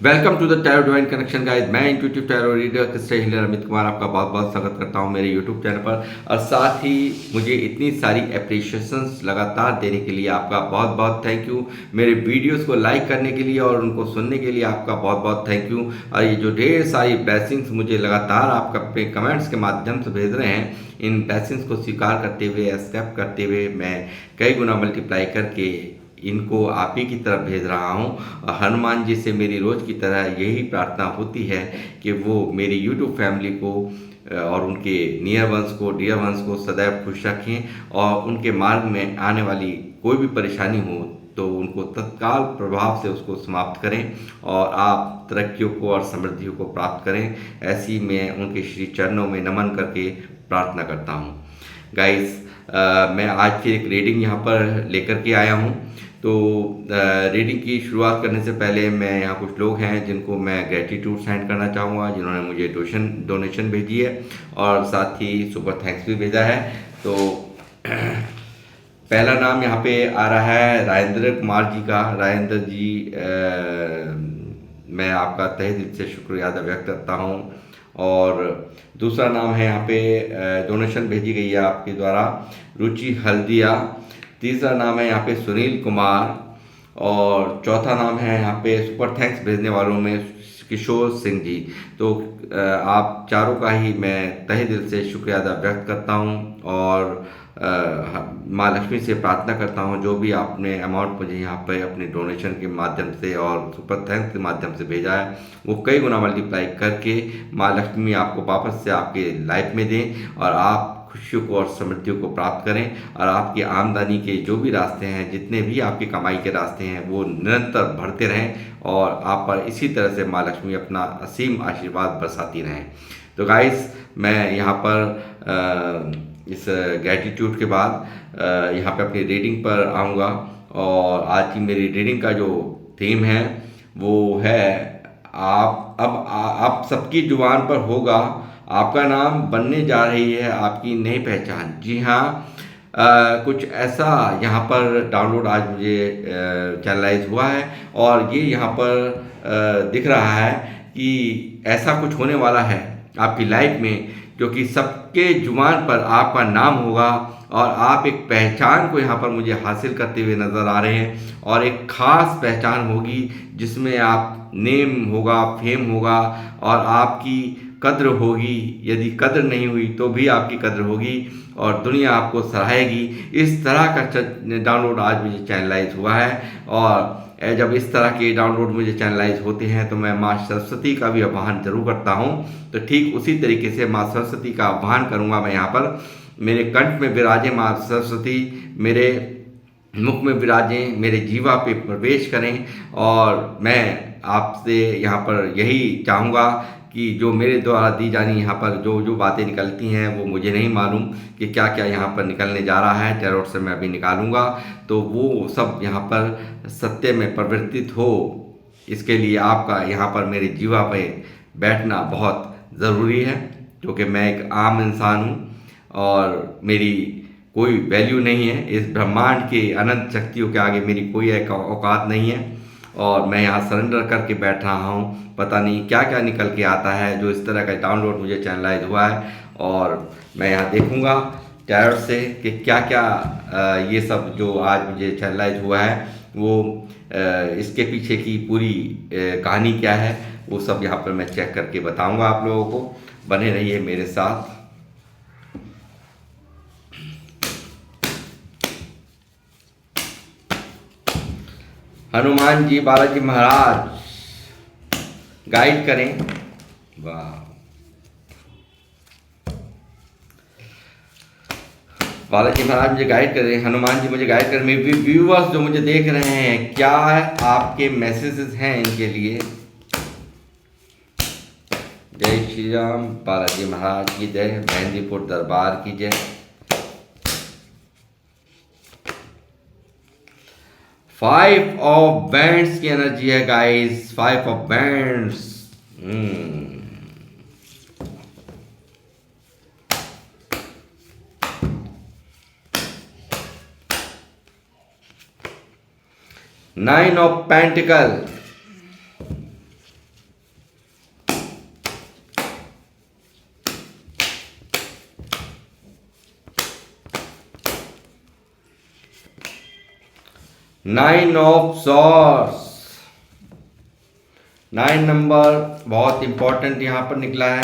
Welcome to the tarot divine connection guys. मैं intuitive tarot reader Krishna healer Amit Kumar आपका बहुत बहुत स्वागत करता हूं मेरे यूट्यूब चैनल पर। और साथ ही मुझे इतनी सारी एप्रिशिएशंस लगातार देने के लिए आपका बहुत बहुत थैंक यू। मेरे वीडियोस को लाइक करने के लिए और उनको सुनने के लिए आपका बहुत बहुत थैंक यू। और ये जो ढेर सारी ब्लेसिंग्स मुझे लगातार आप अपने कमेंट्स के माध्यम से भेज रहे हैं, इन ब्लेसिंग्स को स्वीकार करते हुए, एक्सेप्ट करते हुए मैं कई गुना मल्टीप्लाई करके इनको आप ही की तरफ भेज रहा हूँ। हनुमान जी से मेरी रोज़ की तरह यही प्रार्थना होती है कि वो मेरी यूट्यूब फैमिली को और उनके नियर वंस को, डियर वंस को सदैव खुश रखें और उनके मार्ग में आने वाली कोई भी परेशानी हो तो उनको तत्काल प्रभाव से उसको समाप्त करें और आप तरक्कियों को और समृद्धियों को प्राप्त करें। ऐसी मैं उनके श्री चरणों में नमन करके प्रार्थना करता हूँ। गाइस, मैं आज फिर एक रीडिंग यहाँ पर लेकर के आया हूँ। तो रीडिंग की शुरुआत करने से पहले मैं यहाँ कुछ लोग हैं जिनको मैं ग्रेटिट्यूड सेंड करना चाहूँगा, जिन्होंने मुझे डोनेशन भेजी है और साथ ही सुपर थैंक्स भी भेजा है। तो पहला नाम यहाँ पे आ रहा है राजेंद्र कुमार जी का। राजेंद्र जी, मैं आपका तहे दिल से शुक्रिया अदा व्यक्त करता हूँ। और दूसरा नाम है यहाँ पे डोनेशन भेजी गई है आपके द्वारा, रुचि हल्दिया। तीसरा नाम है यहाँ पे सुनील कुमार और चौथा नाम है यहाँ पे सुपर थैंक्स भेजने वालों में किशोर सिंह जी। तो आप चारों का ही मैं तहे दिल से शुक्रिया अदा व्यक्त करता हूँ और माँ लक्ष्मी से प्रार्थना करता हूँ जो भी आपने अमाउंट मुझे यहाँ पे अपने डोनेशन के माध्यम से और सुपर थैंक्स के माध्यम से भेजा है वो कई गुना मल्टीप्लाई करके माँ लक्ष्मी आपको वापस से आपके लाइफ में दें और आप खुशियों को और समृद्धियों को प्राप्त करें और आपकी आमदनी के जो भी रास्ते हैं, जितने भी आपकी कमाई के रास्ते हैं, वो निरंतर बढ़ते रहें और आप पर इसी तरह से माँ लक्ष्मी अपना असीम आशीर्वाद बरसाती रहें। तो गाइस, मैं यहाँ पर इस ग्रेटिट्यूड के बाद यहाँ पे अपनी रीडिंग पर आऊँगा और आज की मेरी रीडिंग का जो थीम है वो है आप सबकी जुबान पर होगा, आपका नाम बनने जा रही है आपकी नई पहचान। जी हाँ, कुछ ऐसा यहाँ पर डाउनलोड आज मुझे चैनलाइज हुआ है और ये यहाँ पर दिख रहा है कि ऐसा कुछ होने वाला है आपकी लाइफ में जो कि सबके जुबान पर आपका नाम होगा और आप एक पहचान को यहाँ पर मुझे हासिल करते हुए नज़र आ रहे हैं और एक ख़ास पहचान होगी जिसमें आप नेम होगा, फेम होगा और आपकी कद्र होगी। यदि कद्र नहीं हुई तो भी आपकी कद्र होगी और दुनिया आपको सराहेगी। इस तरह का डाउनलोड आज मुझे चैनलाइज हुआ है और जब इस तरह के डाउनलोड मुझे चैनलाइज होते हैं तो मैं माँ सरस्वती का भी आह्वान जरूर करता हूँ। तो ठीक उसी तरीके से माँ सरस्वती का आह्वान करूँगा मैं यहाँ पर। मेरे कंठ में विराजे माँ सरस्वती, मेरे मुख में विराजें, मेरे जीवा पे प्रवेश करें और मैं आपसे यहाँ पर यही चाहूँगा कि जो मेरे द्वारा दी जानी यहाँ पर जो जो बातें निकलती हैं वो मुझे नहीं मालूम कि क्या क्या यहाँ पर निकलने जा रहा है। टैरोट से मैं अभी निकालूंगा तो वो सब यहाँ पर सत्य में परिवर्तित हो, इसके लिए आपका यहाँ पर मेरे जीवा पे बैठना बहुत ज़रूरी है क्योंकि मैं एक आम इंसान हूँ और मेरी कोई वैल्यू नहीं है। इस ब्रह्मांड के अनंत शक्तियों के आगे मेरी कोई औकात नहीं है और मैं यहाँ सरेंडर करके बैठ रहा हूँ। पता नहीं क्या क्या निकल के आता है जो इस तरह का डाउनलोड मुझे चैनलाइज हुआ है और मैं यहाँ देखूँगा टैरोट से कि क्या क्या ये सब जो आज मुझे चैनलाइज हुआ है वो इसके पीछे की पूरी कहानी क्या है वो सब यहाँ पर मैं चेक करके बताऊँगा आप लोगों को। बने रहिए मेरे साथ। हनुमान जी, बालाजी महाराज गाइड करें। वाह, बालाजी महाराज मुझे गाइड करें, हनुमान जी मुझे गाइड करें। मेरे व्यूवर्स जो मुझे देख रहे हैं, क्या आपके मैसेजेस हैं इनके लिए? जय श्री राम, बालाजी महाराज की जय, मेहंदीपुर दरबार की जय। 5 ऑफ बैंड्स की एनर्जी है guys, 5 of wands. 9 of pentacle, nine of swords, 9 number बहुत इंपॉर्टेंट यहाँ पर निकला है।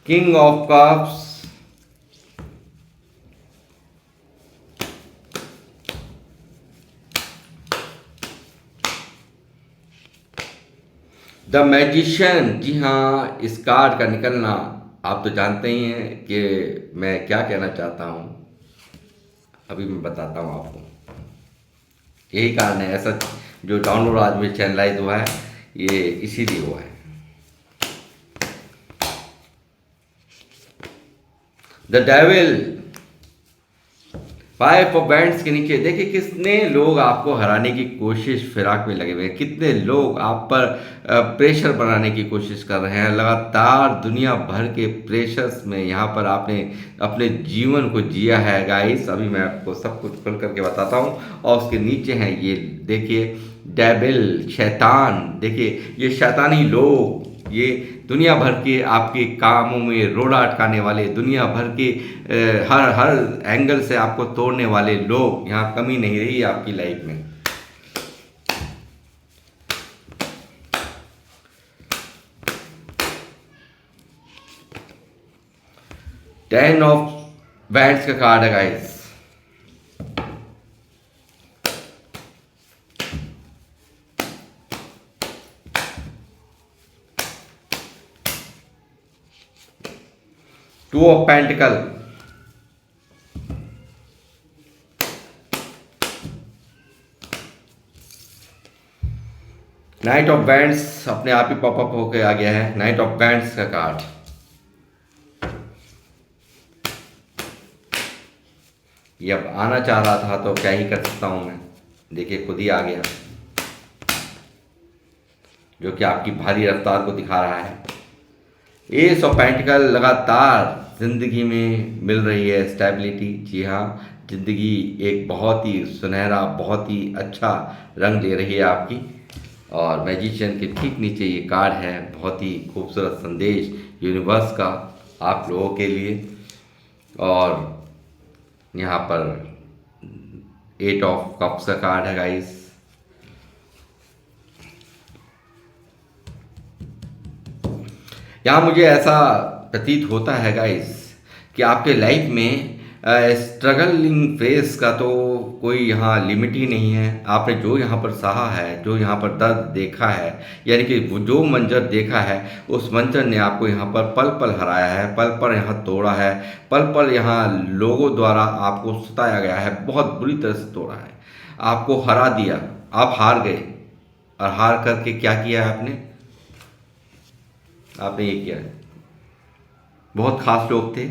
King of cups, the magician. जी हाँ, इस कार्ड का निकलना आप तो जानते ही हैं कि मैं क्या कहना चाहता हूँ, अभी मैं बताता हूँ आपको। यही कारण है, ऐसा जो डाउनलोड आज में चैनलाइज हुआ है ये इसीलिए हुआ है। द डेविल, 5 ऑफ बैंड्स के नीचे देखिए कितने लोग आपको हराने की कोशिश फिराक में लगे हुए हैं, कितने लोग आप पर प्रेशर बनाने की कोशिश कर रहे हैं। लगातार दुनिया भर के प्रेशर्स में यहाँ पर आपने अपने जीवन को जिया है गाइस। अभी मैं आपको सब कुछ खुल करके बताता हूँ। और उसके नीचे हैं ये देखिए डेविल, शैतान। देखिए ये शैतानी लोग, ये दुनिया भर के आपके कामों में रोड़ा अटकाने वाले, दुनिया भर के हर हर एंगल से आपको तोड़ने वाले लोग, यहाँ कमी नहीं रही आपकी लाइफ में। टेन ऑफ बैंड्स का कार्ड है guys. Two of pentacle, night of bands अपने आप ही पॉपअप होके आ गया है। नाइट ऑफ बैंड्स का कार्ड, ये अब आना चाह रहा था तो क्या ही कर सकता हूं मैं, देखिए खुद ही आ गया, जो कि आपकी भारी रफ्तार को दिखा रहा है। एस ऑफ पेंटिकल, लगातार जिंदगी में मिल रही है स्टेबिलिटी। जी हाँ, जिंदगी एक बहुत ही सुनहरा, बहुत ही अच्छा रंग ले रही है आपकी। और मैजिशियन के ठीक नीचे ये कार्ड है, बहुत ही खूबसूरत संदेश यूनिवर्स का आप लोगों के लिए। और यहाँ पर 8 ऑफ कप्स का कार्ड है गाइस। यहाँ मुझे ऐसा प्रतीत होता है गाइस कि आपके लाइफ में स्ट्रगलिंग फेस का तो कोई यहाँ लिमिट ही नहीं है। आपने जो यहाँ पर सहा है, जो यहाँ पर दर्द देखा है, यानी कि वो जो मंजर देखा है, उस मंजर ने आपको यहाँ पर पल पल हराया है, पल पल यहाँ तोड़ा है, पल पल यहाँ लोगों द्वारा आपको सताया गया है, बहुत बुरी तरह से तोड़ा है, आपको हरा दिया, आप हार गए। और हार करके क्या किया है आपने? आपने ये किया है, बहुत खास लोग थे,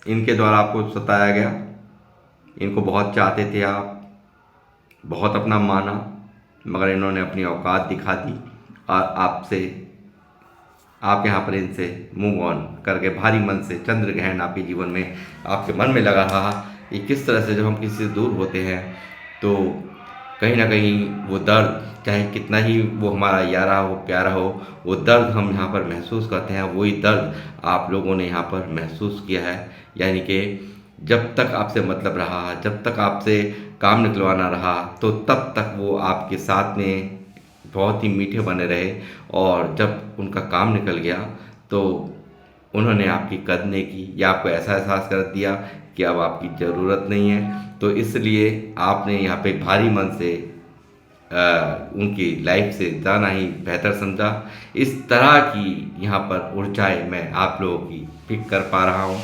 इनके द्वारा आपको सताया गया, इनको बहुत चाहते थे आप, बहुत अपना माना, मगर इन्होंने अपनी औकात दिखा दी और आपसे, आप यहाँ पर इनसे मूव ऑन करके भारी मन से, चंद्र ग्रहण आपके जीवन में, आपके मन में लगा रहा। ये किस तरह से जब हम किसी से दूर होते हैं तो कहीं ना कहीं वो दर्द, चाहे कितना ही वो हमारा यारा हो, प्यारा हो, वो दर्द हम यहाँ पर महसूस करते हैं। वही दर्द आप लोगों ने यहाँ पर महसूस किया है। यानी कि जब तक आपसे मतलब रहा, जब तक आपसे काम निकलवाना रहा, तो तब तक वो आपके साथ में बहुत ही मीठे बने रहे। और जब उनका काम निकल गया तो उन्होंने आपकी कदर नहीं की, या आपको ऐसा एहसास कर दिया कि अब आपकी ज़रूरत नहीं है। तो इसलिए आपने यहाँ पे भारी मन से उनकी लाइफ से जाना ही बेहतर समझा। इस तरह की यहाँ पर ऊर्जाएं मैं आप लोगों की पिक कर पा रहा हूँ।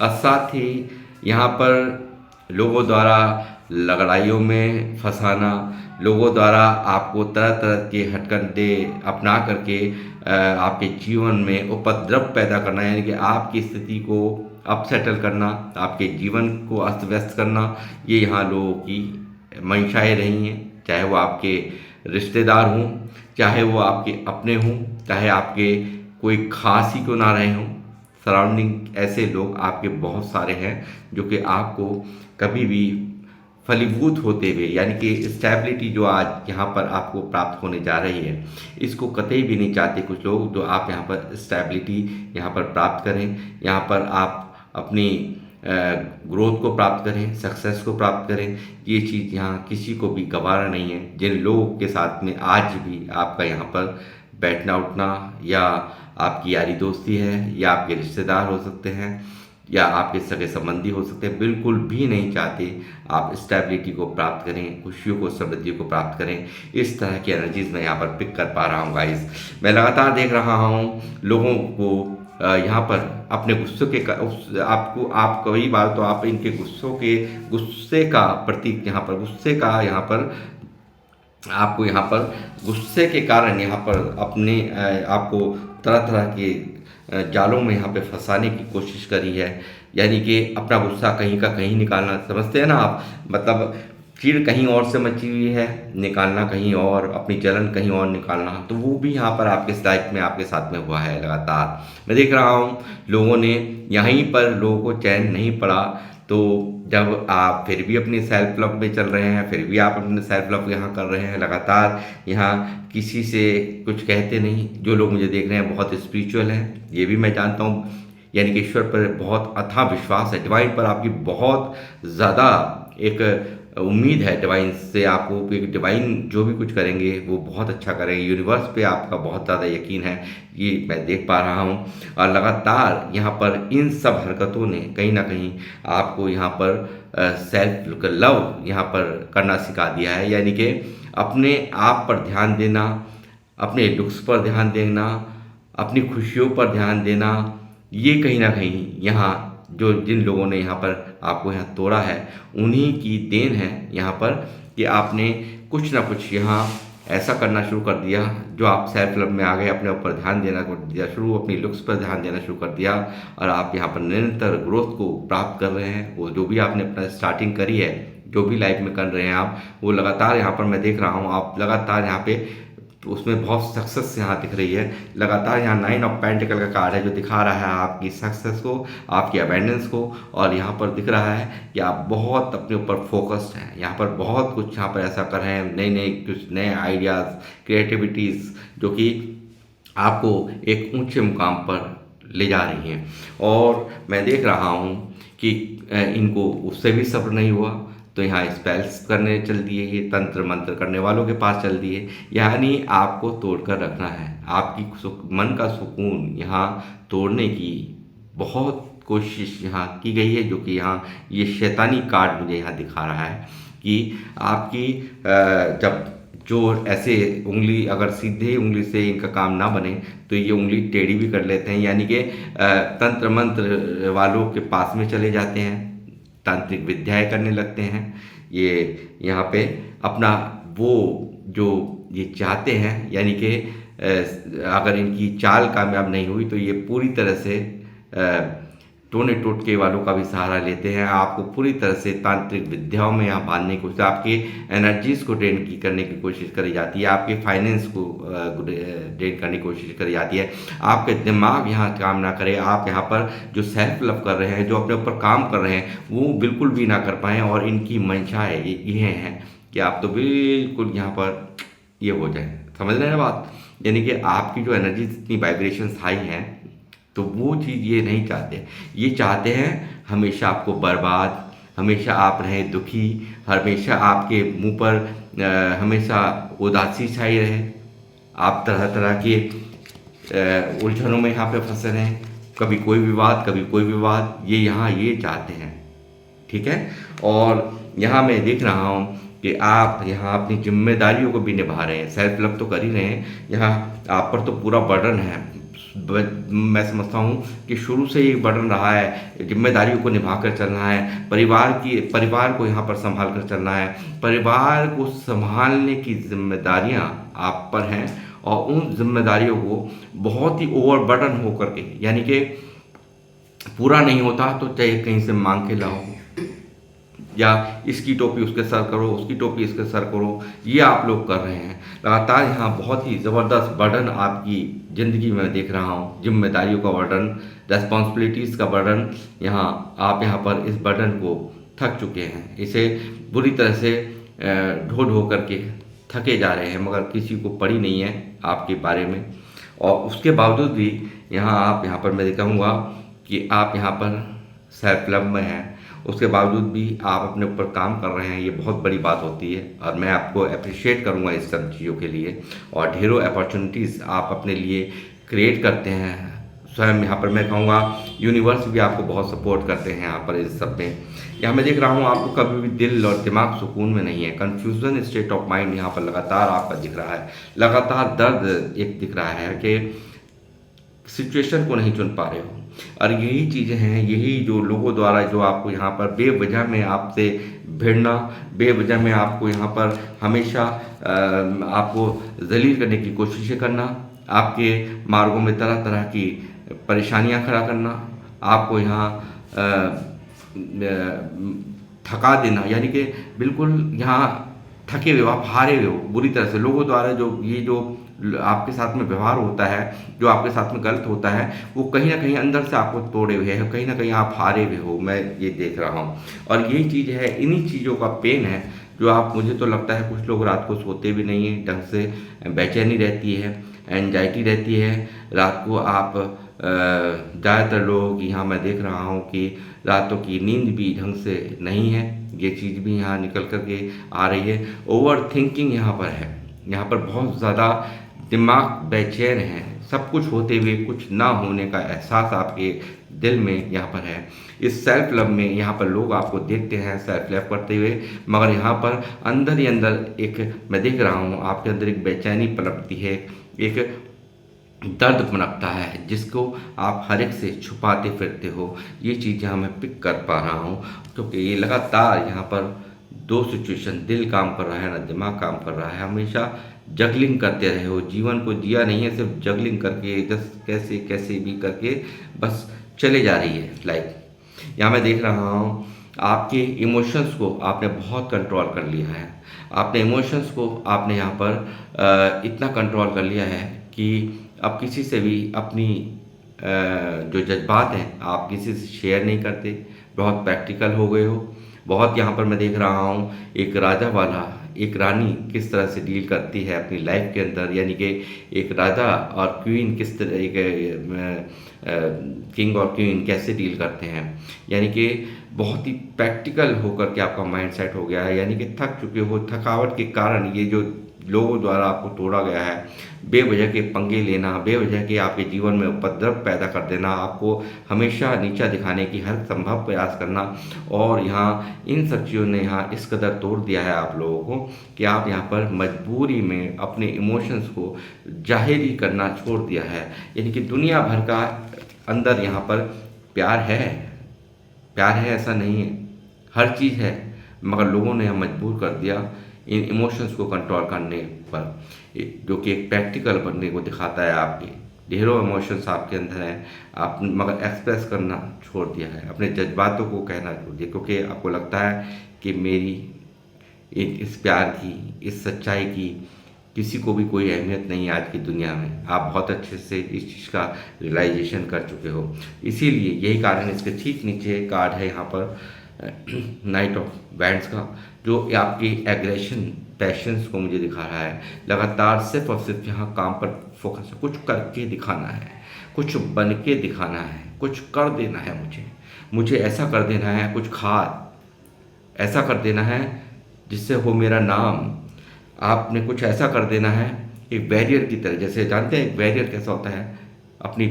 और साथ ही यहाँ पर लोगों द्वारा लड़ाइयों में फंसाना, लोगों द्वारा आपको तरह तरह के हथकंडे अपना करके आपके जीवन में उपद्रव पैदा करना, यानी कि आपकी स्थिति को अपसेटल करना, आपके जीवन को अस्त व्यस्त करना, ये यहाँ लोगों की मंशाएं रही हैं। चाहे वो आपके रिश्तेदार हों, चाहे वो आपके अपने हों, चाहे आपके कोई खास ही क्यों ना रहे हों, सराउंडिंग ऐसे लोग आपके बहुत सारे हैं जो कि आपको कभी भी फलीभूत होते हुए, यानी कि स्टेबिलिटी जो आज यहाँ पर आपको प्राप्त होने जा रही है, इसको कतई भी नहीं चाहते कुछ लोग, जो आप यहाँ पर स्टेबिलिटी यहाँ पर प्राप्त करें, यहाँ पर आप अपनी ग्रोथ को प्राप्त करें, सक्सेस को प्राप्त करें। ये चीज़ यहाँ किसी को भी गवारा नहीं है। जिन लोगों के साथ में आज भी आपका यहाँ पर बैठना उठना, या आपकी यारी दोस्ती है, या आपके रिश्तेदार हो सकते हैं, या आपके सगे संबंधी हो सकते हैं, बिल्कुल भी नहीं चाहते आप स्टेबिलिटी को प्राप्त करें, खुशियों को, समृद्धि को प्राप्त करें। इस तरह की एनर्जीज मैं यहाँ पर पिक कर पा रहा हूँ गाइस। मैं लगातार देख रहा हूँ लोगों को यहाँ पर अपने गुस्से के आपको, आप कई बार तो आप इनके गुस्से का प्रतीक यहाँ पर, गुस्से का यहाँ पर आपको यहाँ पर गुस्से के कारण यहाँ पर अपने आपको तरह तरह के जालों में यहाँ पे फंसाने की कोशिश करी है। यानी कि अपना गुस्सा कहीं का कहीं निकालना, समझते हैं ना आप, मतलब चीड़ कहीं और से मची हुई है, निकालना कहीं और, अपनी जलन कहीं और निकालना, तो वो भी यहाँ पर आपके लाइफ में, आपके साथ में हुआ है लगातार। मैं देख रहा हूँ लोगों ने यहीं पर, लोगों को चैन नहीं पड़ा। तो जब आप फिर भी अपनी सेल्फ लव में चल रहे हैं, फिर भी आप अपने सेल्फ लव यहाँ कर रहे हैं लगातार, यहाँ किसी से कुछ कहते नहीं। जो लोग मुझे देख रहे हैं बहुत स्पिरिचुअल हैं, ये भी मैं जानता हूँ, यानी कि ईश्वर पर बहुत अथाह विश्वास है, डिवाइन पर आपकी बहुत ज़्यादा एक उम्मीद है डिवाइन से आपको, कि डिवाइन जो भी कुछ करेंगे वो बहुत अच्छा करेंगे। यूनिवर्स पे आपका बहुत ज़्यादा यकीन है, ये मैं देख पा रहा हूँ। और लगातार यहाँ पर इन सब हरकतों ने कहीं ना कहीं आपको यहाँ पर सेल्फ लव यहाँ पर करना सिखा दिया है। यानी कि अपने आप पर ध्यान देना, अपने लुक्स पर ध्यान देना, अपनी खुशियों पर ध्यान देना, ये कहीं ना कहीं यहाँ जो जिन लोगों ने यहाँ पर आपको यहाँ तोड़ा है, उन्हीं की देन है यहाँ पर, कि आपने कुछ ना कुछ यहाँ ऐसा करना शुरू कर दिया, जो आप सेल्फ लव में आ गए, अपने ऊपर ध्यान देना कर दिया शुरू, अपनी लुक्स पर ध्यान देना शुरू कर दिया, और आप यहाँ पर निरंतर ग्रोथ को प्राप्त कर रहे हैं। वो जो भी आपने अपना स्टार्टिंग करी है, जो भी लाइफ में कर रहे हैं आप, वो लगातार यहाँ पर मैं देख रहा हूँ, आप लगातार यहाँ पे उसमें बहुत सक्सेस यहाँ दिख रही है। लगातार यहाँ 9 ऑफ पेंटिकल का कार्ड है, जो दिखा रहा है आपकी सक्सेस को, आपकी अबेंडेंस को, और यहाँ पर दिख रहा है कि आप बहुत अपने ऊपर फोकस्ड हैं। यहाँ पर बहुत कुछ यहाँ पर ऐसा कर रहे हैं, नए नए कुछ नए आइडियाज़, क्रिएटिविटीज़, जो कि आपको एक ऊंचे मुकाम पर ले जा रही हैं। और मैं देख रहा हूँ कि इनको उससे भी सब्र नहीं हुआ, तो यहाँ स्पेल्स करने चल दिए, ये तंत्र मंत्र करने वालों के पास चल दिए। यानी आपको तोड़कर रखना है, आपकी मन का सुकून यहाँ तोड़ने की बहुत कोशिश यहाँ की गई है। जो कि यहाँ ये शैतानी कार्ड मुझे यहाँ दिखा रहा है कि आपकी जब जो ऐसे उंगली, अगर सीधे उंगली से इनका काम ना बने तो ये उंगली टेढ़ी भी कर लेते हैं। यानी कि तंत्र मंत्र वालों के पास में चले जाते हैं, तांत्रिक विद्याएं करने लगते हैं। ये यहाँ पे अपना वो जो ये चाहते हैं, यानी कि अगर इनकी चाल कामयाब नहीं हुई तो ये पूरी तरह से टोने टोटके वालों का भी सहारा लेते हैं। आपको पूरी तरह से तांत्रिक विद्याओं में यहाँ बांधने की कोशिश, आपकी एनर्जीज को ड्रेन करने की कोशिश करी जाती है, आपके फाइनेंस को ड्रेन करने की कोशिश करी जाती है। आपके दिमाग यहाँ काम ना करे, आप यहाँ पर जो सेल्फ लव कर रहे हैं, जो अपने ऊपर काम कर रहे हैं, वो बिल्कुल भी ना कर पाएँ। और इनकी मंशा है ये है कि आप तो बिल्कुल यहाँ पर ये हो जाए, समझ रहे हैं ना बात। यानी कि आपकी जो एनर्जी इतनी वाइब्रेशंस हाई हैं, तो वो चीज़ ये नहीं चाहते। ये चाहते हैं हमेशा आपको बर्बाद, हमेशा आप रहें दुखी, हमेशा आपके मुंह पर हमेशा उदासी छाई रहे, आप तरह तरह के उलझनों में यहाँ पे फंसे रहें, कभी कोई विवाद, कभी कोई विवाद, ये यहाँ ये चाहते हैं, ठीक है। और यहाँ मैं देख रहा हूँ कि आप यहाँ अपनी जिम्मेदारियों को भी निभा रहे हैं, सेल्फ लव तो कर ही रहे हैं। यहाँ आप पर तो पूरा बर्डन है, मैं समझता हूँ कि शुरू से ही बर्डन रहा है, जिम्मेदारियों को निभा कर चलना है, परिवार को यहाँ पर संभाल कर चलना है। परिवार को संभालने की जिम्मेदारियाँ आप पर हैं, और उन जिम्मेदारियों को बहुत ही ओवर बर्डन हो करके, यानी कि पूरा नहीं होता तो चाहे कहीं से मांग के लाओ, या इसकी टोपी उसके सर करो, उसकी टोपी इसके सर करो, ये आप लोग कर रहे हैं। लगातार यहाँ बहुत ही ज़बरदस्त बर्डन आपकी ज़िंदगी में देख रहा हूँ, जिम्मेदारियों का बर्डन, रेस्पॉन्सिबिलिटीज़ का बर्डन। यहाँ आप यहाँ पर इस बर्डन को थक चुके हैं, इसे बुरी तरह से ढो ढो करके थके जा रहे हैं, मगर किसी को पड़ी नहीं है आपके बारे में। और उसके बावजूद भी यहाँ आप यहाँ पर मैं कहूँगा कि आप यहाँ पर सेल्फ लव में हैं, उसके बावजूद भी आप अपने ऊपर काम कर रहे हैं, ये बहुत बड़ी बात होती है और मैं आपको अप्रिशिएट करूँगा इस सब चीज़ों के लिए। और ढेरों अपॉर्चुनिटीज़ आप अपने लिए क्रिएट करते हैं स्वयं। यहाँ पर मैं कहूँगा यूनिवर्स भी आपको बहुत सपोर्ट करते हैं यहाँ पर इस सब में। यहाँ मैं देख रहा हूँ आपको कभी भी दिल और दिमाग सुकून में नहीं है, कन्फ्यूज़न स्टेट ऑफ माइंड यहाँ पर लगातार आपका दिख रहा है, लगातार दर्द एक दिख रहा है कि सिचुएशन को नहीं चुन पा रहे हो। और यही चीज़ें हैं, यही जो लोगों द्वारा जो आपको यहाँ पर बेवजह में आपसे भिड़ना, बेवजह में आपको यहाँ पर हमेशा आपको ज़लील करने की कोशिशें करना, आपके मार्गों में तरह तरह की परेशानियाँ खड़ा करना, आपको यहाँ थका देना, यानी कि बिल्कुल यहाँ थके हुए आप हारे हुए हो बुरी तरह से। लोगों द्वारा जो ये जो आपके साथ में व्यवहार होता है, जो आपके साथ में गलत होता है, वो कहीं ना कहीं अंदर से आपको तोड़े हुए है, कहीं ना कहीं आप हारे हुए हो, मैं ये देख रहा हूँ। और यही चीज़ है, इन्हीं चीज़ों का पेन है जो आप, मुझे तो लगता है कुछ लोग रात को सोते भी नहीं हैं ढंग से, बेचैनी रहती है, एंजाइटी रहती है रात को। आप ज़्यादातर लोगों की यहाँ मैं देख रहा हूँ कि रातों की नींद भी ढंग से नहीं है, ये चीज़ भी यहाँ निकल कर के आ रही है। ओवर थिंकिंग यहाँ पर है, यहाँ पर बहुत ज़्यादा दिमाग बेचैन है, सब कुछ होते हुए कुछ ना होने का एहसास आपके दिल में यहाँ पर है। इस सेल्फ लव में यहाँ पर लोग आपको देखते हैं सेल्फ लव करते हुए, मगर यहाँ पर अंदर ही अंदर एक, मैं देख रहा हूँ आपके अंदर एक बेचैनी पनपती है, एक दर्द पनपता है जिसको आप हर एक से छुपाते फिरते हो। ये चीज़ यहाँ मैं पिक कर पा रहा हूँ, क्योंकि ये लगातार यहाँ पर दो सिचुएशन, दिल काम कर रहा है ना दिमाग काम कर रहा है, हमेशा जगलिंग करते रहे हो, जीवन को जिया नहीं है, सिर्फ जगलिंग करके जस्ट कैसे कैसे भी करके बस चले जा रही है लाइफ। यहाँ मैं देख रहा हूँ आपके इमोशंस को आपने बहुत कंट्रोल कर लिया है, आपने इमोशंस को आपने यहाँ पर इतना कंट्रोल कर लिया है कि अब किसी से भी अपनी जो जज्बात हैं आप किसी से शेयर नहीं करते, बहुत प्रैक्टिकल हो गए हो। बहुत यहाँ पर मैं देख रहा हूँ एक राजा वाला, एक रानी किस तरह से डील करती है अपनी लाइफ के अंदर, यानी कि एक राजा और क्वीन किस तरह, एक किंग और क्वीन कैसे डील करते हैं, यानी कि बहुत ही प्रैक्टिकल होकर के आपका माइंड सेट हो गया है, यानी कि थक चुके हो। थकावट के कारण ये जो लोगों द्वारा आपको तोड़ा गया है, बेवजह के पंगे लेना, बेवजह के आपके जीवन में उपद्रव पैदा कर देना, आपको हमेशा नीचा दिखाने की हर संभव प्रयास करना, और यहाँ इन सब चीज़ों ने यहाँ इस कदर तोड़ दिया है आप लोगों को कि आप यहाँ पर मजबूरी में अपने इमोशंस को जाहिर करना छोड़ दिया है। यानी कि दुनिया भर का अंदर यहाँ पर प्यार है, प्यार है ऐसा नहीं है, हर चीज़ है, मगर लोगों ने यहाँ मजबूर कर दिया इन इमोशंस को कंट्रोल करने पर, जो कि एक प्रैक्टिकल बनने को दिखाता है। आपके ढेरों इमोशंस आपके अंदर हैं, आप मगर एक्सप्रेस करना छोड़ दिया है, अपने जज्बातों को कहना छोड़ दिया, क्योंकि आपको लगता है कि मेरी इस प्यार की, इस सच्चाई की किसी को भी कोई अहमियत नहीं है आज की दुनिया में। आप बहुत अच्छे से इस चीज़ का रियलाइजेशन कर चुके हो, इसीलिए यही कारण इसके ठीक नीचे कार्ड है यहाँ पर नाइट ऑफ बैंड्स का, जो आपकी एग्रेशन पैशंस को मुझे दिखा रहा है। लगातार सिर्फ और सिर्फ यहाँ काम पर फोकस है, कुछ करके दिखाना है, कुछ बन के दिखाना है, कुछ कर देना है, मुझे ऐसा कर देना है, कुछ खास ऐसा कर देना है जिससे हो मेरा नाम। आपने कुछ ऐसा कर देना है एक बैरियर की तरह, जैसे जानते हैं एक बैरियर कैसा होता है, अपनी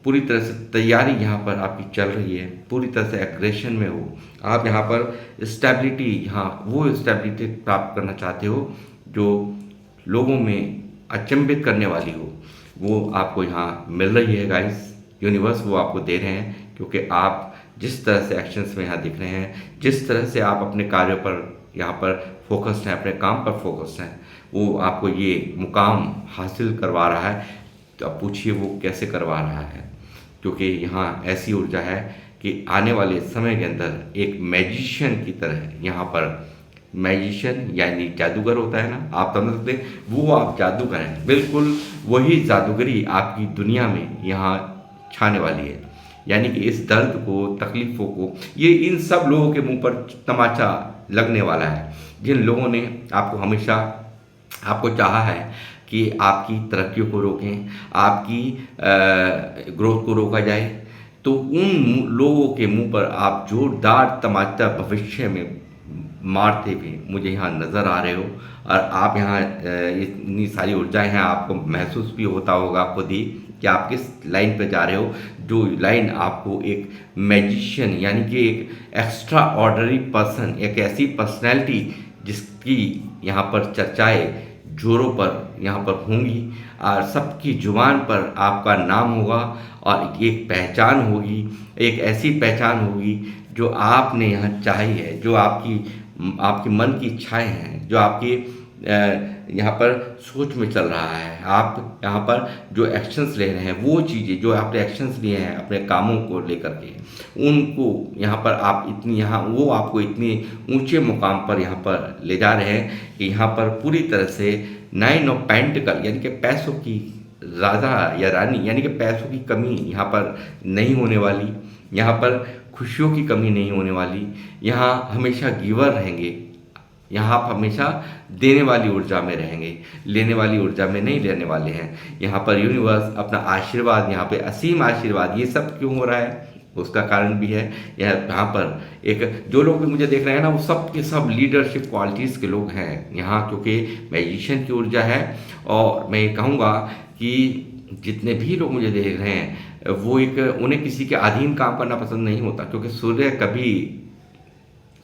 पूरी तरह से तैयारी यहाँ पर आपकी चल रही है, पूरी तरह से एग्रेशन में हो आप, यहाँ पर स्टेबिलिटी, यहाँ वो स्टेबिलिटी प्राप्त करना चाहते हो जो लोगों में अचंभित करने वाली हो, वो आपको यहाँ मिल रही है गाइस। यूनिवर्स वो आपको दे रहे हैं, क्योंकि आप जिस तरह से एक्शंस में यहाँ दिख रहे हैं, जिस तरह से आप अपने कार्यों पर यहाँ पर फोकस्ड हैं, अपने काम पर फोकस्ड हैं, वो आपको ये मुकाम हासिल करवा रहा है। तो अब पूछिए वो कैसे करवा रहा है, क्योंकि यहाँ ऐसी ऊर्जा है कि आने वाले समय के अंदर एक मैजिशियन की तरह, यहाँ पर मैजिशियन यानी जादूगर होता है ना, आप समझ सकते हैं, वो आप जादूगर हैं, बिल्कुल वही जादूगरी आपकी दुनिया में यहाँ छाने वाली है। यानी कि इस दर्द को, तकलीफ़ों को, ये इन सब लोगों के मुंह पर तमाचा लगने वाला है, जिन लोगों ने आपको हमेशा आपको चाहा है कि आपकी तरक्कियों को रोकें, आपकी ग्रोथ को रोका जाए, तो उन लोगों के मुंह पर आप जोरदार तमाचा भविष्य में मारते हुए मुझे यहाँ नज़र आ रहे हो। और आप यहाँ इतनी सारी ऊर्जाएं हैं, आपको महसूस भी होता होगा खुद ही कि आप किस लाइन पे जा रहे हो, जो लाइन आपको एक मैजिशियन यानी कि एक एक्स्ट्रा ऑर्डनरी पर्सन, एक ऐसी पर्सनैलिटी जिसकी यहाँ पर चर्चाएं जोरों पर यहाँ पर होंगी और सबकी जुबान पर आपका नाम होगा और एक पहचान होगी, एक ऐसी पहचान होगी जो आपने यहाँ चाही है, जो आपकी आपके मन की इच्छाएं हैं, जो आपकी यहाँ पर सोच में चल रहा है। आप यहाँ पर जो एक्शंस ले रहे हैं, वो चीज़ें जो आपने एक्शंस लिए हैं अपने कामों को लेकर के, उनको यहाँ पर आप इतनी यहाँ वो आपको इतने ऊंचे मुकाम पर यहाँ पर ले जा रहे हैं कि यहाँ पर पूरी तरह से 9 ऑफ पेंटिकल यानी कि पैसों की राजा या रानी यानी कि पैसों की कमी यहाँ पर नहीं होने वाली, यहाँ पर खुशियों की कमी नहीं होने वाली, यहाँ हमेशा गिवर रहेंगे, यहाँ आप हमेशा देने वाली ऊर्जा में रहेंगे, लेने वाली ऊर्जा में नहीं रहने वाले हैं। यहाँ पर यूनिवर्स अपना आशीर्वाद, यहाँ पे असीम आशीर्वाद, ये सब क्यों हो रहा है उसका कारण भी है। यहाँ पर एक जो लोग भी मुझे देख रहे हैं ना, वो सब के सब लीडरशिप क्वालिटीज़ के लोग हैं यहाँ, क्योंकि मैजिशियन की ऊर्जा है। और मैं ये कहूँगा कि जितने भी लोग मुझे देख रहे हैं वो एक उन्हें किसी के अधीन काम करना पसंद नहीं होता, क्योंकि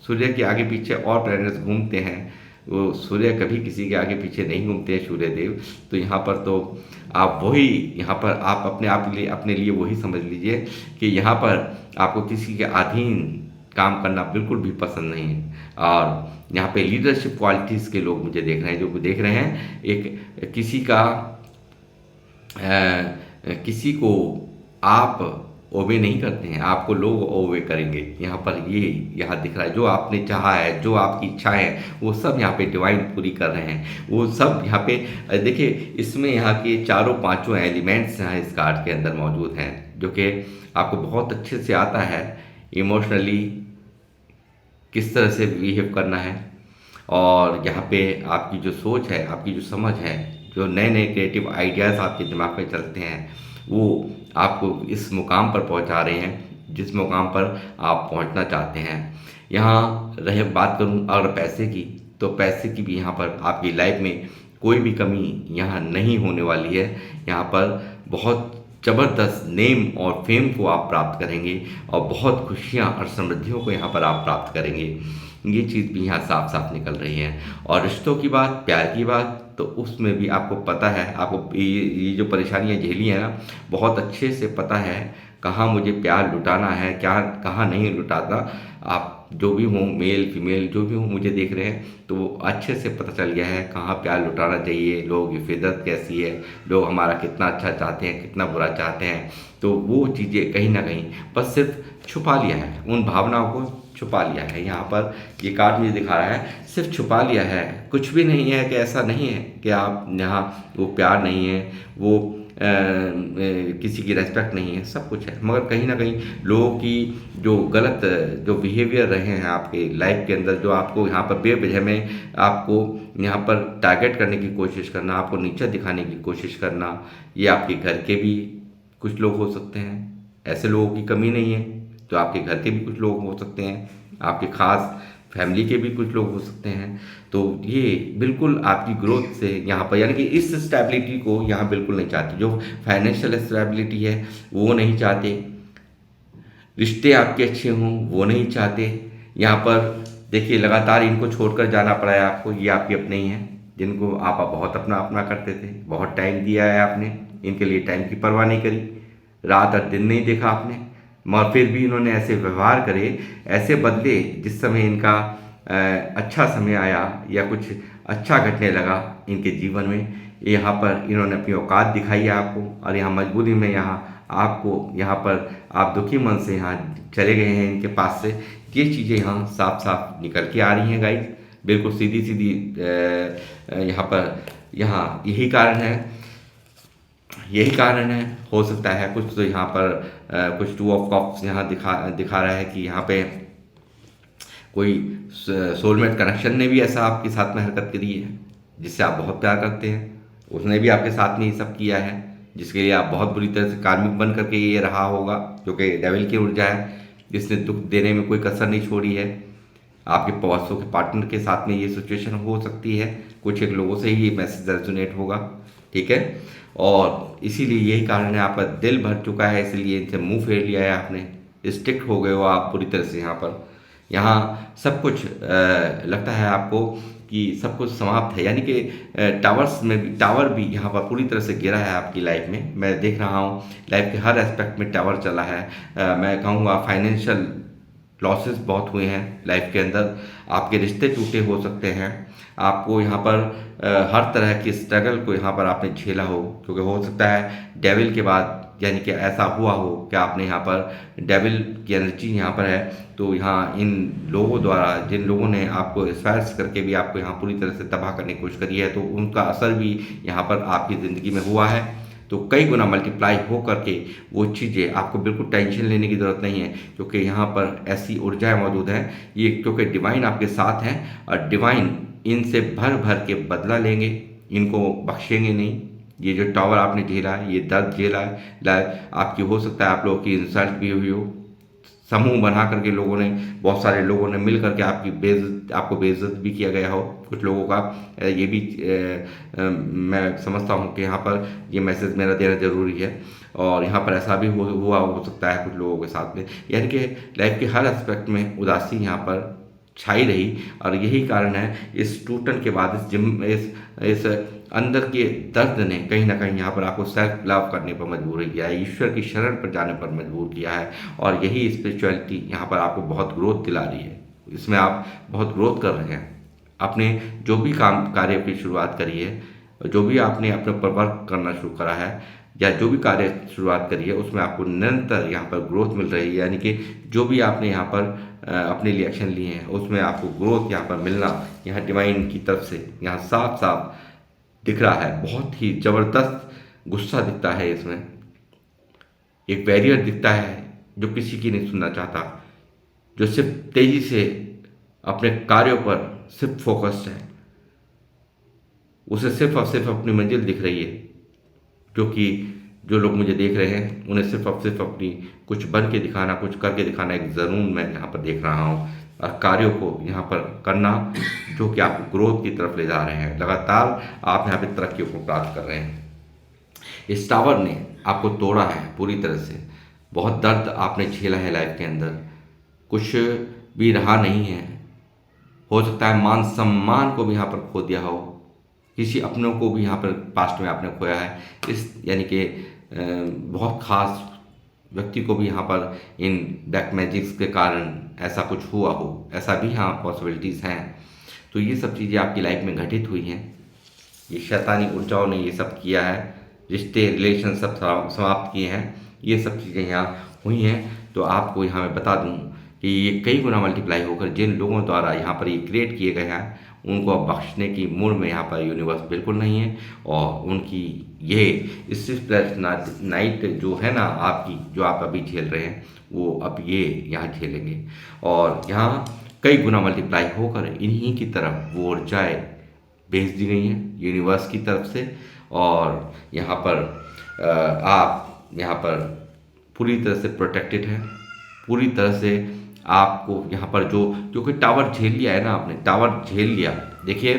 सूर्य के आगे पीछे और प्लैनेट्स घूमते हैं, वो सूर्य कभी किसी के आगे पीछे नहीं घूमते हैं, सूर्य देव। तो यहाँ पर तो आप वही यहाँ पर आप अपने लिए वही समझ लीजिए कि यहाँ पर आपको किसी के अधीन काम करना बिल्कुल भी पसंद नहीं है। और यहाँ पे लीडरशिप क्वालिटीज़ के लोग मुझे देख रहे हैं, जो देख रहे हैं एक किसी को आप ओबे नहीं करते हैं, आपको लोग ओबे करेंगे। यहाँ पर ये यहाँ दिख रहा है, जो आपने चाहा है, जो आपकी इच्छाएं हैं, वो सब यहाँ पे डिवाइन पूरी कर रहे हैं। वो सब यहाँ पे देखिए, इसमें यहाँ के चारों पांचों एलिमेंट्स यहाँ इस कार्ड के अंदर मौजूद हैं, जो कि आपको बहुत अच्छे से आता है इमोशनली किस तरह से बिहेव करना है। और यहाँ पे आपकी जो सोच है, आपकी जो समझ है, जो नए नए क्रिएटिव आइडियाज़ आपके दिमाग में चलते हैं, वो आपको इस मुकाम पर पहुंचा रहे हैं जिस मुकाम पर आप पहुंचना चाहते हैं। यहाँ रहे बात करूँ अगर पैसे की, तो पैसे की भी यहाँ पर आपकी लाइफ में कोई भी कमी यहाँ नहीं होने वाली है। यहाँ पर बहुत ज़बरदस्त नेम और फेम को आप प्राप्त करेंगे और बहुत खुशियाँ और समृद्धियों को यहाँ पर आप प्राप्त करेंगे। ये चीज़ भी यहाँ साफ साफ निकल रही है। और रिश्तों की बात, प्यार की बात, तो उसमें भी आपको पता है, आपको ये जो परेशानियाँ झेली हैं ना, बहुत अच्छे से पता है कहाँ मुझे प्यार लुटाना है, क्या कहाँ नहीं लुटाता। आप जो भी हों, मेल फीमेल जो भी हों मुझे देख रहे हैं, तो वो अच्छे से पता चल गया है कहाँ प्यार लुटाना चाहिए, लोगों की फितरत कैसी है, लोग हमारा कितना अच्छा चाहते हैं, कितना बुरा चाहते हैं। तो वो चीज़ें कहीं ना कहीं बस सिर्फ छुपा लिया है, उन भावनाओं को छुपा लिया है। यहाँ पर ये कार्ड मुझे दिखा रहा है, सिर्फ छुपा लिया है, कुछ भी नहीं है कि ऐसा नहीं है कि आप यहाँ वो प्यार नहीं है, वो किसी की रेस्पेक्ट नहीं है, सब कुछ है। मगर कहीं ना कहीं लोगों की जो गलत जो बिहेवियर रहे हैं आपके लाइफ के अंदर, जो आपको यहाँ पर बेवजह में आपको यहाँ पर टारगेट करने की कोशिश करना, आपको नीचा दिखाने की कोशिश करना, ये आपके घर के भी कुछ लोग हो सकते हैं। ऐसे लोगों की कमी नहीं है, तो आपके घर के भी कुछ लोग हो सकते हैं, आपके खास फैमिली के भी कुछ लोग हो सकते हैं। तो ये बिल्कुल आपकी ग्रोथ से यहाँ पर यानी कि इस स्टेबिलिटी को यहाँ बिल्कुल नहीं चाहते। जो फाइनेंशियल स्टेबिलिटी है वो नहीं चाहते, रिश्ते आपके अच्छे हों वो नहीं चाहते। यहाँ पर देखिए लगातार इनको छोड़कर जाना पड़ा है आपको, ये आपके अपने ही हैं जिनको आप बहुत अपना अपना करते थे, बहुत टाइम दिया है आपने, इनके लिए टाइम की परवाह नहीं करी, रात और दिन नहीं देखा आपने, मगर फिर भी इन्होंने ऐसे व्यवहार करे, ऐसे बदले जिस समय इनका अच्छा समय आया या कुछ अच्छा घटने लगा इनके जीवन में, यहाँ पर इन्होंने अपनी औकात दिखाई है आपको। और यहाँ मजबूरी में यहाँ आपको यहाँ पर आप दुखी मन से यहाँ चले गए हैं इनके पास से। ये चीज़ें यहाँ साफ साफ निकल के आ रही हैं गाइस, बिल्कुल सीधी सीधी। यहाँ पर यहाँ यही कारण है। हो सकता है कुछ तो यहाँ पर कुछ 2 ऑफ कप्स यहाँ दिखा रहा है कि यहाँ पे कोई सोलमेट कनेक्शन ने भी ऐसा आपके साथ में हरकत करी है, जिससे आप बहुत प्यार करते हैं, उसने भी आपके साथ में ये सब किया है। जिसके लिए आप बहुत बुरी तरह से कार्मिक बन करके ये रहा होगा, जो कि डेविल की ऊर्जा है, जिसने दुख देने में कोई कसर नहीं छोड़ी है। आपके बॉसों के पार्टनर के साथ में ये सिचुएशन हो सकती है, कुछ एक लोगों से ही ये मैसेज रेजोनेट होगा, ठीक है। और इसीलिए यही कारण है, आपका दिल भर चुका है, इसलिए इनसे मुंह फेर लिया है आपने, स्टिक्ट हो गए हो आप पूरी तरह से। यहाँ सब कुछ लगता है आपको कि सब कुछ समाप्त है, यानी कि टावर भी यहाँ पर पूरी तरह से गिरा है आपकी लाइफ में। मैं देख रहा हूँ लाइफ के हर एस्पेक्ट में टावर चला है। मैं कहूँगा फाइनेंशियल लॉसेस बहुत हुए हैं लाइफ के अंदर, आपके रिश्ते टूटे हो सकते हैं, आपको यहाँ पर हर तरह की स्ट्रगल को यहाँ पर आपने झेला हो, क्योंकि हो सकता है डेविल के बाद यानी कि ऐसा हुआ हो कि आपने यहाँ पर डेविल की एनर्जी यहाँ पर है, तो यहाँ इन लोगों द्वारा, जिन लोगों ने आपको स्पर्श करके भी आपको यहाँ पूरी तरह से तबाह करने की कोशिश करी है, तो उनका असर भी यहाँ पर आपकी ज़िंदगी में हुआ है। तो कई गुना मल्टीप्लाई हो करके वो चीज़ें, आपको बिल्कुल टेंशन लेने की ज़रूरत नहीं है, क्योंकि यहाँ पर ऐसी ऊर्जाएं मौजूद हैं, ये क्योंकि डिवाइन आपके साथ हैं, और डिवाइन इनसे भर भर के बदला लेंगे, इनको बख्शेंगे नहीं। ये जो टावर आपने झेला है, ये दर्द झेला है, आपकी हो सकता है आप लोगों की इंसल्ट भी हुई हो, समूह बना करके लोगों ने, बहुत सारे लोगों ने मिल करके आपको बेइज्जत भी किया गया हो कुछ लोगों का। ये भी मैं समझता हूँ कि यहाँ पर ये मैसेज मेरा देना ज़रूरी है, और यहाँ पर ऐसा भी हुआ हो सकता है कुछ लोगों के साथ में, यानी कि लाइफ के हर एस्पेक्ट में उदासी यहाँ पर छाई रही। और यही कारण है इस टूटन के बाद, इस अंदर के दर्द ने कहीं ना कहीं यहाँ पर आपको सेल्फ लव करने पर मजबूर किया है, ईश्वर की शरण पर जाने पर मजबूर किया है, और यही स्पिरिचुअलिटी यहाँ पर आपको बहुत ग्रोथ दिला रही है। इसमें आप बहुत ग्रोथ कर रहे हैं। आपने जो भी कार्य की शुरुआत करी है, जो भी आपने अपने ऊपर वर्क करना शुरू करा है, या जो भी कार्य शुरुआत करी है, उसमें आपको निरंतर यहाँ पर ग्रोथ मिल रही है, यानी कि जो भी आपने यहाँ पर अपने लिए एक्शन लिए हैं, उसमें आपको ग्रोथ यहाँ पर मिलना, यहाँ डिवाइन की तरफ से यहाँ साफ साफ दिख रहा है। बहुत ही ज़बरदस्त गुस्सा दिखता है इसमें, एक बैरियर दिखता है जो किसी की नहीं सुनना चाहता, जो सिर्फ तेज़ी से अपने कार्यों पर सिर्फ फोकस्ड है, उसे सिर्फ और सिर्फ अपनी मंजिल दिख रही है, जो कि जो लोग मुझे देख रहे हैं उन्हें सिर्फ और सिर्फ अपनी कुछ बन के दिखाना, कुछ करके दिखाना एक ज़रूर मैं यहाँ पर देख रहा हूँ, और कार्यों को यहाँ पर करना जो कि आपको ग्रोथ की तरफ ले जा रहे हैं। लगातार आप यहाँ पे तरक्कियों को प्राप्त कर रहे हैं। इस टावर ने आपको तोड़ा है पूरी तरह से, बहुत दर्द आपने झेला है लाइफ के अंदर, कुछ भी रहा नहीं है। हो सकता है मान सम्मान को भी यहाँ पर खो दिया हो, किसी अपनों को भी यहाँ पर पास्ट में आपने खोया है, इस यानी कि बहुत खास व्यक्ति को भी यहाँ पर इन ब्लैक मैजिक्स के कारण ऐसा कुछ हुआ हो, ऐसा भी यहाँ पॉसिबिलिटीज़ हैं। तो ये सब चीज़ें आपकी लाइफ में घटित हुई हैं, ये शैतानी ऊर्जाओं ने ये सब किया है, रिश्ते रिलेशन सब समाप्त किए हैं, ये सब चीज़ें यहाँ हुई हैं। तो आपको यहाँ मैं बता दूँ कि ये कई गुना मल्टीप्लाई होकर जिन लोगों द्वारा यहाँ पर ये क्रिएट किए गए हैं, उनको अब बख्शने की मूड में यहाँ पर यूनिवर्स बिल्कुल नहीं है, और उनकी ये स्लीपलेस नाइट जो है ना आपकी, जो आप अभी झेल रहे हैं, वो अब ये यहाँ झेलेंगे, और यहाँ कई गुना मल्टीप्लाई होकर इन्हीं की तरफ वो ऊर्जाएँ भेज दी गई हैं यूनिवर्स की तरफ से। और यहाँ पर आप यहाँ पर पूरी तरह से प्रोटेक्टेड हैं, पूरी तरह से आपको यहाँ पर जो कि टावर झेल लिया है ना आपने, टावर झेल लिया। देखिए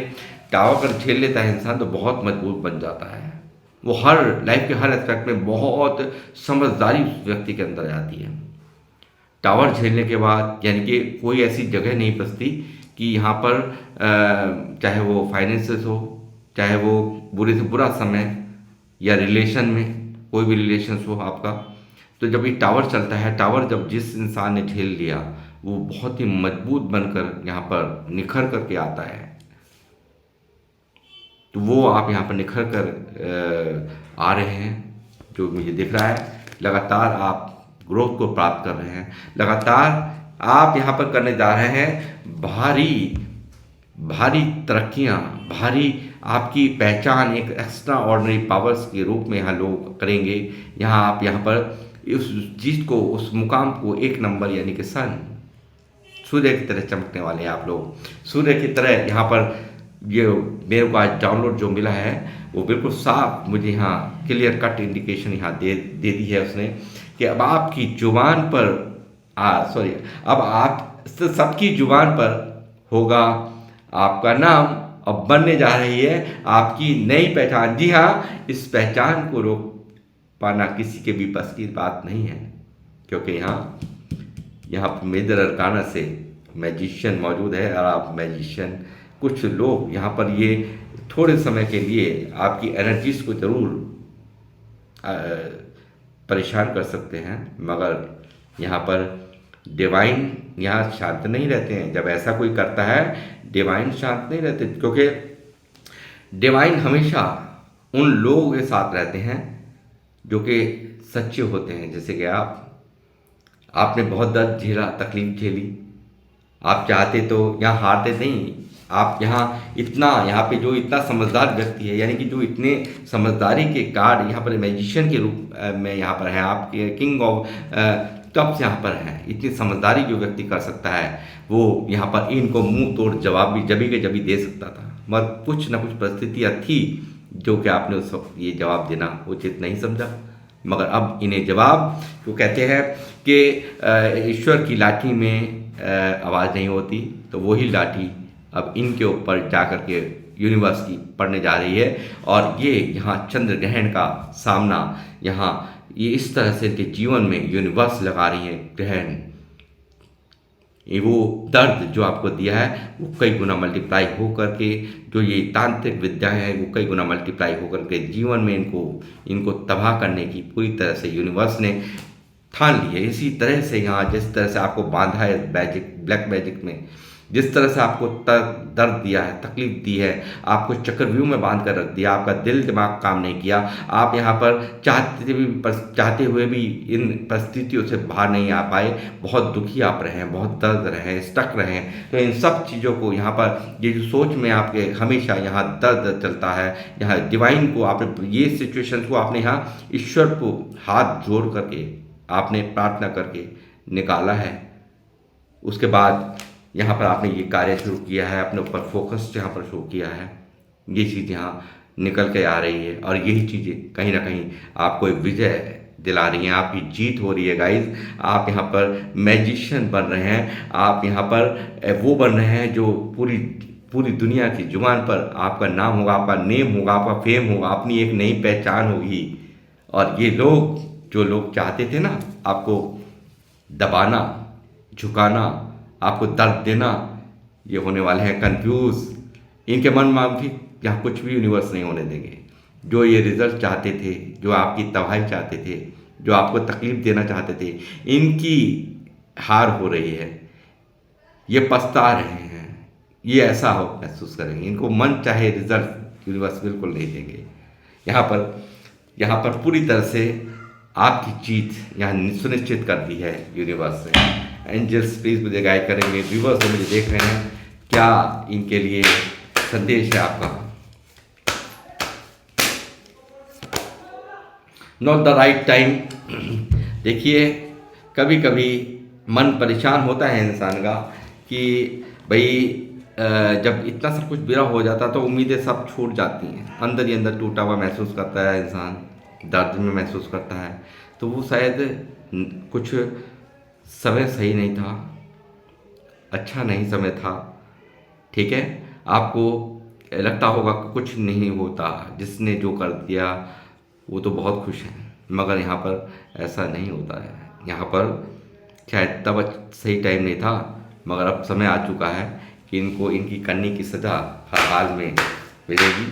टावर अगर झेल लेता है इंसान तो बहुत मजबूत बन जाता है, वो हर लाइफ के हर एस्पेक्ट में बहुत समझदारी उस व्यक्ति के अंदर आती है। टावर झेलने के बाद यानी कि कोई ऐसी जगह नहीं बचती कि यहाँ पर चाहे वो फाइनेंसेस हो, चाहे वो बुरे से बुरा समय, या रिलेशन में कोई भी रिलेशंस हो आपका, तो जब ये टावर चलता है, टावर जब जिस इंसान ने झेल लिया वो बहुत ही मजबूत बनकर यहाँ पर निखर करके आता है। तो वो आप यहाँ पर निखर कर आ रहे हैं, जो मुझे दिख रहा है। लगातार आप ग्रोथ को प्राप्त कर रहे हैं, लगातार आप यहाँ पर करने जा रहे हैं भारी भारी तरक्कियाँ, भारी आपकी पहचान एक एक्स्ट्रा ऑर्डिनरी पावर्स के रूप में यहाँ लोग करेंगे। यहाँ आप यहाँ पर उस चीज़ को, उस मुकाम को एक नंबर यानी कि सन, सूर्य की तरह चमकने वाले हैं आप लोग। सूर्य की तरह यहाँ पर ये मेरे को आज डाउनलोड जो मिला है वो बिल्कुल साफ मुझे यहाँ क्लियर कट इंडिकेशन यहाँ दे दी है उसने कि अब आपकी जुबान पर सॉरी, अब आप सबकी जुबान पर होगा आपका नाम, अब बनने जा रही है आपकी नई पहचान। जी हाँ, इस पहचान को रोक पाना किसी के भी बस की बात नहीं है, क्योंकि यहाँ मेजर अरकाना से मैजिशियन मौजूद है। और आप मैजिशियन, कुछ लोग यहाँ पर ये थोड़े समय के लिए आपकी एनर्जीज को ज़रूर परेशान कर सकते हैं, मगर यहाँ पर डिवाइन यहाँ शांत नहीं रहते हैं। जब ऐसा कोई करता है, डिवाइन शांत नहीं रहते, क्योंकि डिवाइन हमेशा उन लोगों के साथ रहते हैं जो कि सच्चे होते हैं। जैसे कि आपने बहुत दर्द झेला, तकलीफ झेली, आप चाहते तो यहाँ हारते नहीं, आप यहाँ पे जो इतना समझदार व्यक्ति है, यानी कि जो इतने समझदारी के कार्ड यहाँ पर मैजिशियन के रूप में यहाँ पर है, आपके किंग ऑफ कप्स यहाँ पर हैं। इतनी समझदारी जो व्यक्ति कर सकता है, वो यहाँ पर इनको मुंह तोड़ जवाब भी जभी के जभी दे सकता था, मगर कुछ ना कुछ परिस्थितियाँ थी जो कि आपने उस वक्त ये जवाब देना उचित नहीं समझा। मगर अब इन्हें जवाब, वो कहते हैं कि ईश्वर की लाठी में आवाज़ नहीं होती, तो वही लाठी अब इनके ऊपर जा कर के यूनिवर्स की पड़ने जा रही है। और ये यहाँ चंद्र ग्रहण का सामना, यहाँ ये इस तरह से इनके जीवन में यूनिवर्स लगा रही है ग्रहण। ये वो दर्द जो आपको दिया है वो कई गुना मल्टीप्लाई हो करके, जो ये तांत्रिक विद्याएं हैं वो कई गुना मल्टीप्लाई होकर के जीवन में इनको तबाह करने की पूरी तरह से यूनिवर्स ने ठान ली है। इसी तरह से यहाँ जिस तरह से आपको बांधा है ब्लैक मैजिक में, जिस तरह से आपको दर्द दिया है, तकलीफ दी है, आपको चक्रव्यूह में बांध कर रख दिया, आपका दिल दिमाग काम नहीं किया, आप यहाँ पर चाहते हुए भी इन परिस्थितियों से बाहर नहीं आ पाए, बहुत दुखी आप रहे हैं, बहुत दर्द रहे हैं, स्टक रहे हैं। तो इन सब चीज़ों को यहाँ पर, ये जो सोच में आपके हमेशा यहाँ दर्द चलता है, यहाँ डिवाइन को आपने, ये सिचुएशन को आपने यहाँ ईश्वर को हाथ जोड़ करके आपने प्रार्थना करके निकाला है। उसके बाद यहाँ पर आपने ये कार्य शुरू किया है, अपने ऊपर फोकस यहाँ पर शुरू किया है, ये चीज़ यहाँ निकल के आ रही है। और यही चीज़ें कहीं ना कहीं आपको एक विजय दिला रही हैं, आपकी जीत हो रही है गाइज। आप यहाँ पर मैजिशियन बन रहे हैं, आप यहाँ पर वो बन रहे हैं जो पूरी दुनिया की जुबान पर आपका नाम होगा, आपका नेम होगा, आपका फेम होगा, अपनी एक नई पहचान होगी। और ये लोग, जो लोग चाहते थे ना आपको दबाना, झुकाना, आपको दर्द देना, ये होने वाले हैं कंफ्यूज। इनके मन में भी यहाँ कुछ भी यूनिवर्स नहीं होने देंगे। जो ये रिजल्ट चाहते थे, जो आपकी तबाही चाहते थे, जो आपको तकलीफ देना चाहते थे, इनकी हार हो रही है। ये पछता रहे हैं, ये ऐसा हो महसूस करेंगे। इनको मन चाहे रिजल्ट यूनिवर्स बिल्कुल नहीं देंगे। यहाँ पर पूरी तरह से आपकी जीत यहाँ सुनिश्चित कर दी है यूनिवर्स ने। एंजल्स प्लीज़ मुझे गाइड करेंगे। व्यूवर्स जो मुझे देख रहे हैं, क्या इनके लिए संदेश है आपका? Not the right time. देखिए, कभी कभी मन परेशान होता है इंसान का कि भाई जब इतना सब कुछ बुरा हो जाता तो उम्मीदें सब छूट जाती हैं, अंदर ही अंदर टूटा हुआ महसूस करता है इंसान, दर्द में महसूस करता है। तो वो शायद कुछ समय सही नहीं था, अच्छा नहीं समय था, ठीक है। आपको लगता होगा कि कुछ नहीं होता, जिसने जो कर दिया वो तो बहुत खुश है, मगर यहाँ पर ऐसा नहीं होता है। यहाँ पर शायद तब सही टाइम नहीं था, मगर अब समय आ चुका है कि इनको इनकी करने की सज़ा हर हाल में मिलेगी।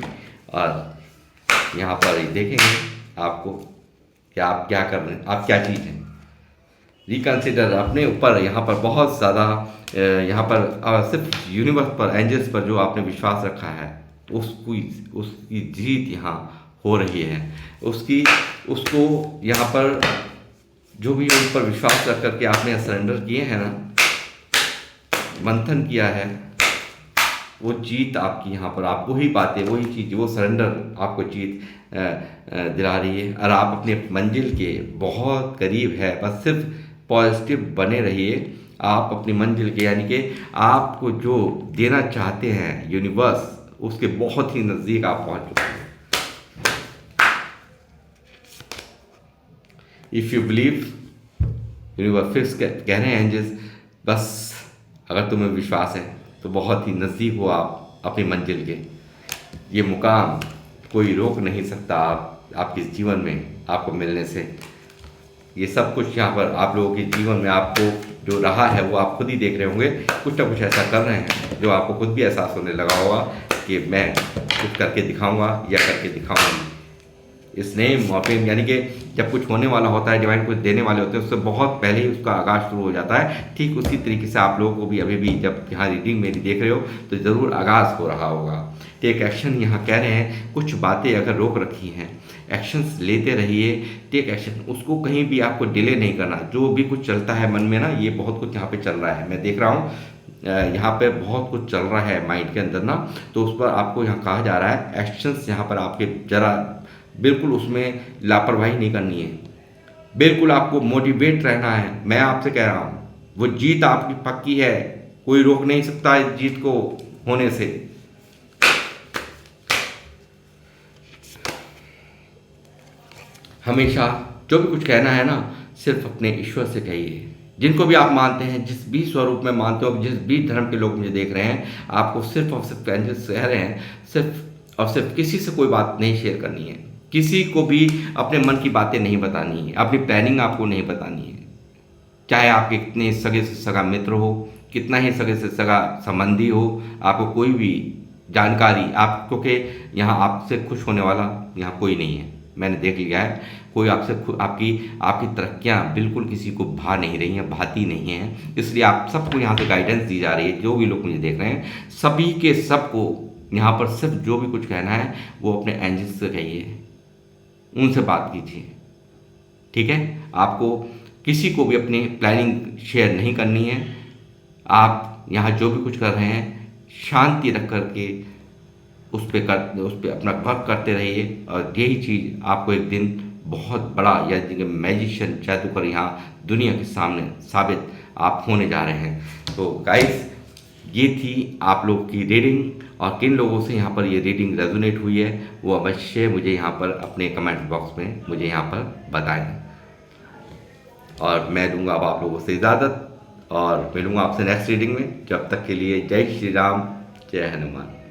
और यहाँ पर देखेंगे आपको कि आप क्या कर रहे हैं, आप क्या चीज़ हैं। रिकन्सिडर अपने ऊपर यहाँ पर बहुत ज़्यादा, यहाँ पर सिर्फ यूनिवर्स पर, एंजल्स पर जो आपने विश्वास रखा है, उसकी जीत यहाँ हो रही है। उसको यहाँ पर जो भी उन पर विश्वास रख करके आपने सरेंडर किए हैं ना, मंथन किया है, वो जीत आपकी यहाँ पर, आप वही बातें, वही चीज़, वो सरेंडर आपको जीत दिला रही है। और आप अपने मंजिल के बहुत करीब है, बस सिर्फ पॉजिटिव बने रहिए। आप अपनी मंजिल के, यानी कि आपको जो देना चाहते हैं यूनिवर्स, उसके बहुत ही नज़दीक आप पहुँच चुके हैं। इफ़ यू बिलीव, यूनिवर्स कह रहे हैं एंजल्स, बस अगर तुम्हें विश्वास है तो बहुत ही नज़दीक हो आप अपनी मंजिल के। ये मुकाम कोई रोक नहीं सकता आपके जीवन में आपको मिलने से। ये सब कुछ यहाँ पर आप लोगों के जीवन में आपको जो रहा है वो आप खुद ही देख रहे होंगे। कुछ ना कुछ ऐसा कर रहे हैं जो आपको खुद भी एहसास होने लगा होगा कि मैं कुछ करके दिखाऊंगा या करके दिखाऊंगी। इस नेम और फेम, यानी कि जब कुछ होने वाला होता है, डिवाइन कुछ देने वाले होते हैं, उससे बहुत पहले ही उसका आगाज़ शुरू हो जाता है। ठीक उसी तरीके से आप लोगों को भी अभी भी जब यहाँ रीडिंग मेरी देख रहे हो तो ज़रूर आगाज़ हो रहा होगा। टेक एक्शन यहाँ कह रहे हैं, कुछ बातें अगर रोक रखी हैं, एक्शंस लेते रहिए, टेक एक्शन, उसको कहीं भी आपको डिले नहीं करना। जो भी कुछ चलता है मन में ना, ये बहुत कुछ यहाँ पे चल रहा है, मैं देख रहा हूँ यहाँ पे बहुत कुछ चल रहा है माइंड के अंदर ना, तो उस पर आपको यहाँ कहा जा रहा है एक्शंस यहाँ पर आपके ज़रा बिल्कुल उसमें लापरवाही नहीं करनी है, बिल्कुल आपको मोटिवेट रहना है। मैं आपसे कह रहा हूँ वो जीत आपकी पक्की है, कोई रोक नहीं सकता इस जीत को होने से। हमेशा जो भी कुछ कहना है ना, सिर्फ अपने ईश्वर से कहिए। जिनको भी आप मानते हैं, जिस भी स्वरूप में मानते हो, जिस भी धर्म के लोग मुझे देख रहे हैं, आपको सिर्फ और सिर्फ एंजल्स कह रहे हैं, सिर्फ और सिर्फ किसी से कोई बात नहीं शेयर करनी है, किसी को भी अपने मन की बातें नहीं बतानी है, अपनी प्लानिंग आपको नहीं बतानी है। चाहे आपके कितने सगे से सगा मित्र हो, कितना ही सगे से सगा संबंधी हो, आपको कोई भी जानकारी आप, क्योंकि यहाँ आपसे खुश होने वाला यहाँ कोई नहीं है, मैंने देख लिया है। कोई आपसे आपकी आपकी तरक्कियाँ बिल्कुल किसी को भा नहीं रही हैं, भाती नहीं हैं। इसलिए आप सबको यहाँ से गाइडेंस दी जा रही है। जो भी लोग मुझे देख रहे हैं, सभी के सबको यहाँ पर सिर्फ जो भी कुछ कहना है वो अपने एंजल्स से कहिए, उनसे बात कीजिए, ठीक है। आपको किसी को भी अपनी प्लानिंग शेयर नहीं करनी है। आप यहाँ जो भी कुछ कर रहे हैं, शांति रख करके उस पर अपना वर्क करते रहिए, और यही चीज़ आपको एक दिन बहुत बड़ा, या मैजिशियन जादूगर यहाँ दुनिया के सामने साबित आप होने जा रहे हैं। तो गाइस, ये थी आप लोग की रीडिंग, और किन लोगों से यहाँ पर ये रीडिंग रेजोनेट हुई है वो अवश्य मुझे यहाँ पर अपने कमेंट बॉक्स में मुझे यहाँ पर बताएं। और मैं दूंगा अब आप लोगों से इजाज़त, और मिलूंगा आपसे नेक्स्ट रीडिंग में। जब तक के लिए जय श्री राम, जय हनुमान।